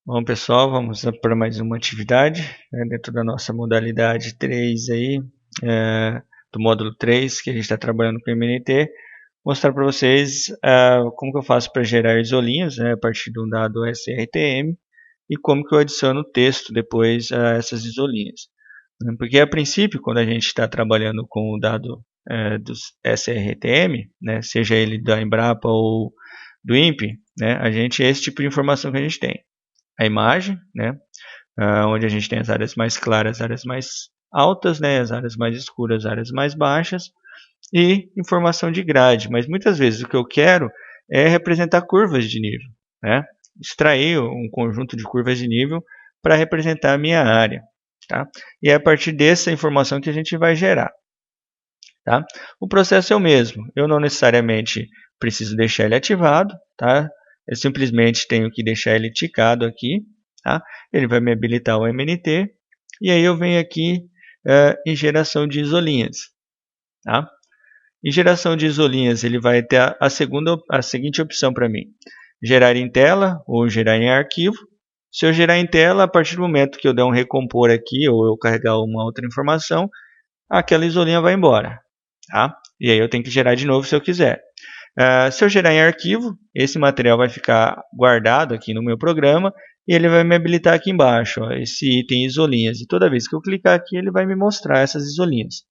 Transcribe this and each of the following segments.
Bom, pessoal, vamos para mais uma atividade, né, dentro da nossa modalidade 3 aí, do módulo 3, que a gente está trabalhando com o MNT. Mostrar para vocês como que eu faço para gerar isolinhas, né, a partir de um dado SRTM, e como que eu adiciono texto depois a essas isolinhas. Porque a princípio, quando a gente está trabalhando com o dado dos SRTM, né, seja ele da Embrapa ou do INPE, né, é esse tipo de informação que a gente tem. A imagem, né, onde a gente tem as áreas mais claras, as áreas mais altas, né, as áreas mais escuras, as áreas mais baixas, e informação de grade. Mas muitas vezes o que eu quero é representar curvas de nível, né? Extrair um conjunto de curvas de nível para representar a minha área. Tá? E é a partir dessa informação que a gente vai gerar. Tá? O processo é o mesmo. Eu não necessariamente preciso deixar ele ativado. Tá? Eu simplesmente tenho que deixar ele ticado aqui. Tá? Ele vai me habilitar o MNT. E aí eu venho aqui em geração de isolinhas. Tá? Em geração de isolinhas, ele vai ter a seguinte opção para mim. Gerar em tela ou gerar em arquivo. Se eu gerar em tela, a partir do momento que eu der um recompor aqui, ou eu carregar uma outra informação, aquela isolinha vai embora. Tá? E aí eu tenho que gerar de novo se eu quiser. Se eu gerar em arquivo, esse material vai ficar guardado aqui no meu programa e ele vai me habilitar aqui embaixo, ó, esse item isolinhas. E toda vez que eu clicar aqui, ele vai me mostrar essas isolinhas.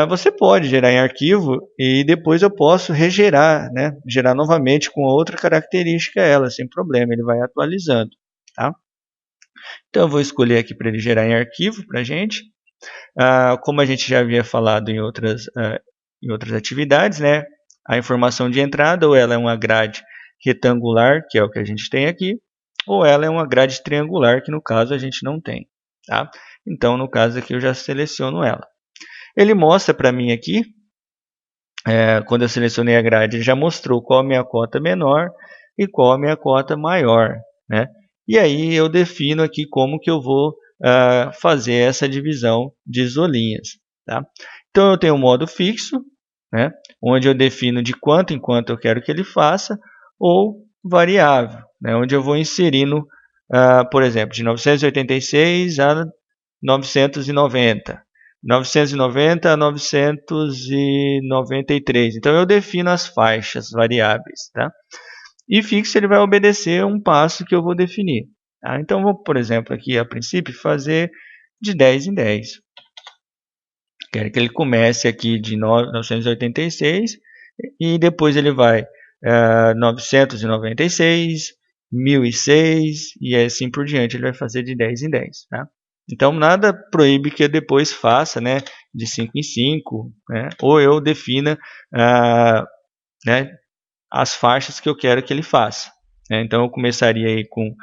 Você pode gerar em arquivo e depois eu posso regerar, né? Gerar novamente com outra característica ela, sem problema, ele vai atualizando. Tá? Então eu vou escolher aqui para ele gerar em arquivo para a gente. Como a gente já havia falado em outras atividades, né? A informação de entrada, ou ela é uma grade retangular, que é o que a gente tem aqui, ou ela é uma grade triangular, que no caso a gente não tem. Tá? Então, no caso aqui, eu já seleciono ela. Ele mostra para mim aqui, quando eu selecionei a grade, ele já mostrou qual a minha cota menor e qual a minha cota maior. Né? E aí eu defino aqui como que eu vou fazer essa divisão de isolinhas. Tá? Então eu tenho um modo fixo, né, onde eu defino de quanto em quanto eu quero que ele faça, ou variável, né, onde eu vou inserindo, por exemplo, de 986 a 990. 990 a 993. Então eu defino as faixas variáveis. Tá? E fixo ele vai obedecer um passo que eu vou definir. Tá? Então vou, por exemplo, aqui a princípio fazer de 10 em 10. Quero que ele comece aqui de 986 e depois ele vai 996, 1006 e assim por diante. Ele vai fazer de 10 em 10. Tá? Então nada proíbe que eu depois faça, né, de 5 em 5, né, ou eu defina né, as faixas que eu quero que ele faça. Né? Então eu começaria aí com...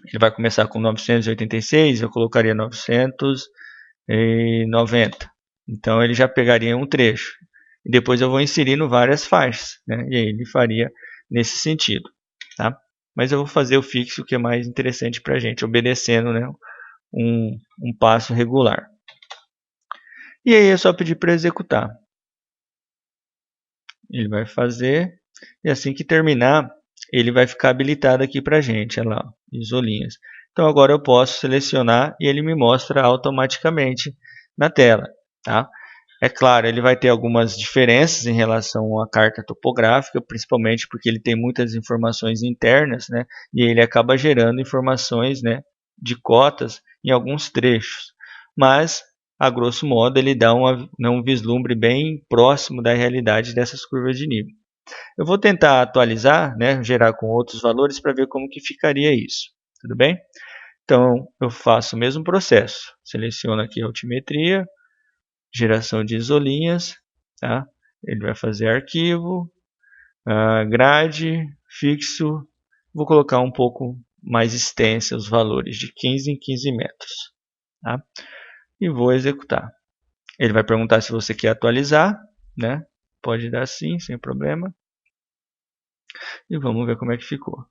ele vai começar com 986, eu colocaria 990. Então ele já pegaria um trecho. E depois eu vou inserindo várias faixas. Né? E aí ele faria nesse sentido. Tá? Mas eu vou fazer o fixo que é mais interessante para a gente, obedecendo, né, um passo regular. E aí é só pedir para executar. Ele vai fazer, e assim que terminar, ele vai ficar habilitado aqui para a gente, olha lá, isolinhas. Então agora eu posso selecionar e ele me mostra automaticamente na tela. Tá? É claro, ele vai ter algumas diferenças em relação à carta topográfica, principalmente porque ele tem muitas informações internas, né? E ele acaba gerando informações, né, de cotas em alguns trechos. Mas, a grosso modo, ele dá um vislumbre bem próximo da realidade dessas curvas de nível. Eu vou tentar atualizar, né, gerar com outros valores para ver como que ficaria isso. Tudo bem? Então, eu faço o mesmo processo. Seleciono aqui a altimetria, geração de isolinhas, tá? Ele vai fazer arquivo, grade, fixo, vou colocar um pouco mais extensa os valores, de 15 em 15 metros. Tá? E vou executar. Ele vai perguntar se você quer atualizar, né? Pode dar sim, sem problema. E vamos ver como é que ficou.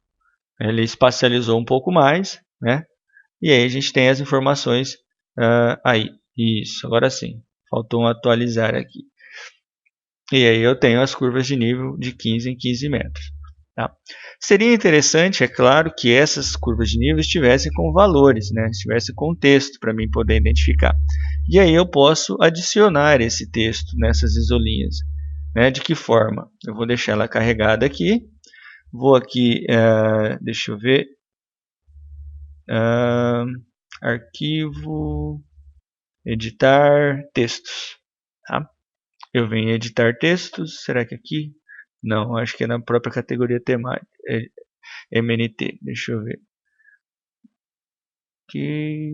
Ele espacializou um pouco mais, né? E aí a gente tem as informações aí. Isso, agora sim. Faltou um atualizar aqui. E aí eu tenho as curvas de nível de 15 em 15 metros. Tá? Seria interessante, é claro, que essas curvas de nível estivessem com valores, né? Estivessem com texto para mim poder identificar. E aí eu posso adicionar esse texto nessas isolinhas. Né? De que forma? Eu vou deixar ela carregada aqui. Vou aqui, deixa eu ver, arquivo, editar textos. Tá? Eu venho em editar textos, será que aqui? Não, acho que é na própria categoria temática, MNT, deixa eu ver. Aqui,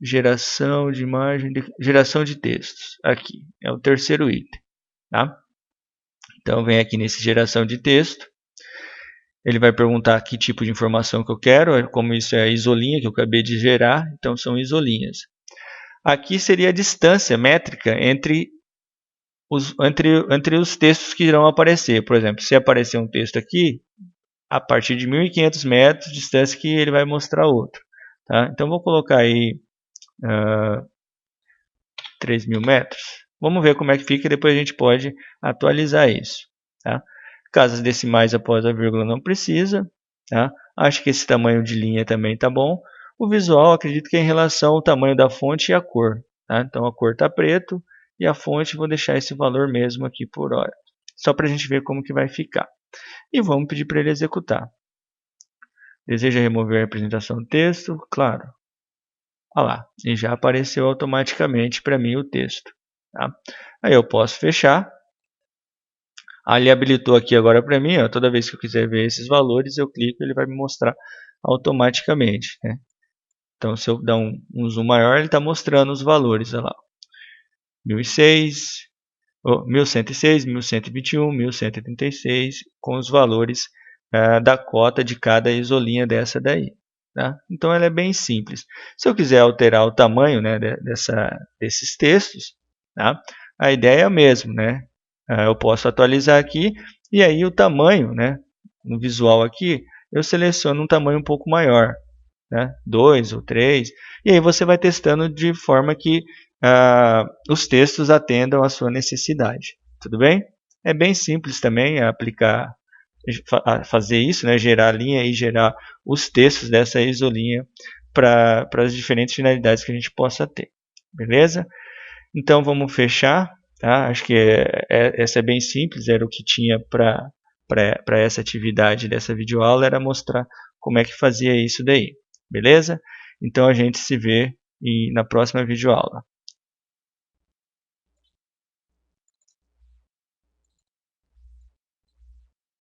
geração de imagem, geração de textos, aqui, é o terceiro item. Tá? Então, vem aqui nesse geração de texto. Ele vai perguntar que tipo de informação que eu quero, como isso é a isolinha que eu acabei de gerar, então são isolinhas. Aqui seria a distância métrica entre os textos que irão aparecer. Por exemplo, se aparecer um texto aqui, a partir de 1.500 metros de distância que ele vai mostrar outro. Tá? Então, vou colocar aí 3.000 metros. Vamos ver como é que fica e depois a gente pode atualizar isso. Tá? Casas decimais após a vírgula não precisa. Tá? Acho que esse tamanho de linha também está bom. O visual, acredito que é em relação ao tamanho da fonte e a cor. Tá? Então, a cor está preto e a fonte vou deixar esse valor mesmo aqui por hora. Só para a gente ver como que vai ficar. E vamos pedir para ele executar. Deseja remover a apresentação do texto? Claro. Olha lá, e já apareceu automaticamente para mim o texto. Tá? Aí eu posso fechar. Ele habilitou aqui agora para mim, ó, toda vez que eu quiser ver esses valores, eu clico e ele vai me mostrar automaticamente. Né? Então, se eu dar um zoom maior, ele está mostrando os valores. Olha lá. 1006, 1106, 1121, 1136, com os valores da cota de cada isolinha dessa daí. Tá? Então, ela é bem simples. Se eu quiser alterar o tamanho, né, desses textos, tá? A ideia é a mesma. Né? Eu posso atualizar aqui e aí o tamanho, né, no visual aqui, eu seleciono um tamanho um pouco maior. Né? 2 ou 3. E aí você vai testando de forma que os textos atendam à sua necessidade. Tudo bem? É bem simples também aplicar, fazer isso, né? Gerar a linha e gerar os textos dessa isolinha para as diferentes finalidades que a gente possa ter. Beleza? Então vamos fechar. Tá? Acho que essa é bem simples, era o que tinha para essa atividade dessa videoaula, era mostrar como é que fazia isso daí. Beleza? Então a gente se vê na próxima videoaula.